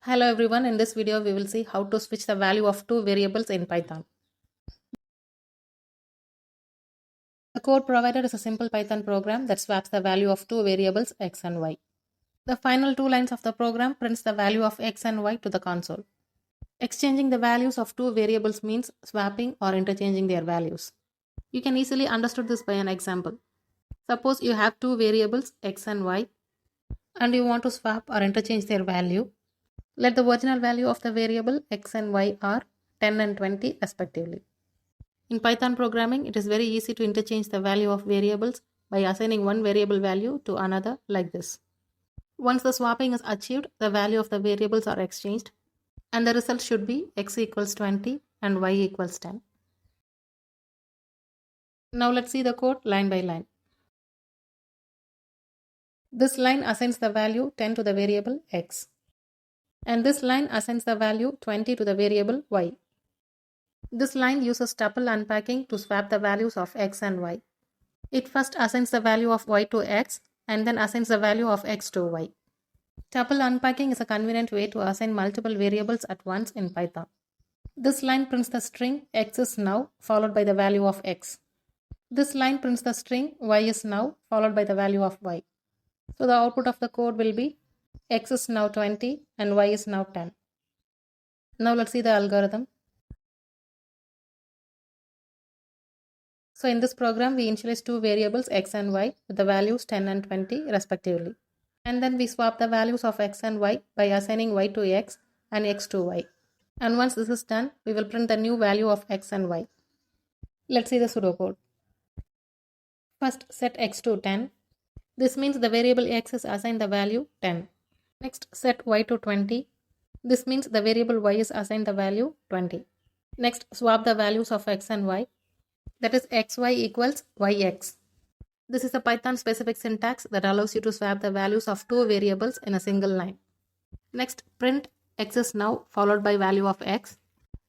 Hello everyone, in this video we will see how to switch the value of two variables in Python. The code provided is a simple Python program that swaps the value of two variables x and y. The final two lines of the program prints the value of x and y to the console. Exchanging the values of two variables means swapping or interchanging their values. You can easily understand this by an example. Suppose you have two variables x and y and you want to swap or interchange their value. Let the original value of the variable x and y are 10 and 20 respectively. In Python programming, it is very easy to interchange the value of variables by assigning one variable value to another like this. Once the swapping is achieved, the value of the variables are exchanged and the result should be x equals 20 and y equals 10. Now let's see the code line by line. This line assigns the value 10 to the variable x. And this line assigns the value 20 to the variable y. This line uses tuple unpacking to swap the values of x and y. It first assigns the value of y to x and then assigns the value of x to y. Tuple unpacking is a convenient way to assign multiple variables at once in Python. This line prints the string x is now followed by the value of x. This line prints the string y is now followed by the value of y. So the output of the code will be x is now 20 and y is now 10. Now let's see the algorithm. So in this program, we initialize two variables x and y with the values 10 and 20 respectively. And then we swap the values of x and y by assigning y to x and x to y. And once this is done, we will print the new value of x and y. Let's see the pseudocode. First, set x to 10. This means the variable x is assigned the value 10. Next, set y to 20. This means the variable y is assigned the value 20. Next, swap the values of x and y. That is xy equals yx. This is a Python specific syntax that allows you to swap the values of two variables in a single line. Next, print x is now followed by value of x.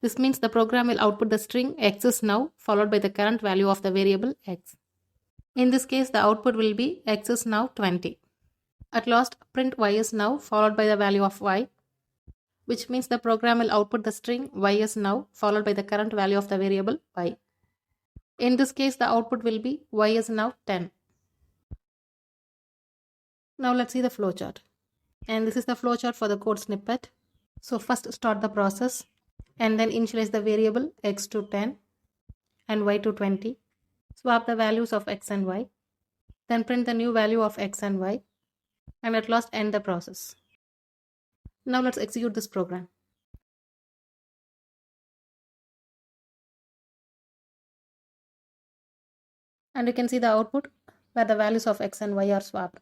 This means the program will output the string x is now followed by the current value of the variable x. In this case, the output will be x is now 20. At last, print y is now followed by the value of y, which means the program will output the string y is now followed by the current value of the variable y. In this case, the output will be y is now 10. Now let's see the flowchart. And this is the flowchart for the code snippet. So first start the process and then initialize the variable x to 10 and y to 20. Swap the values of x and y. Then print the new value of x and y. And at last end the process. Now let's execute this program. And you can see the output where the values of x and y are swapped.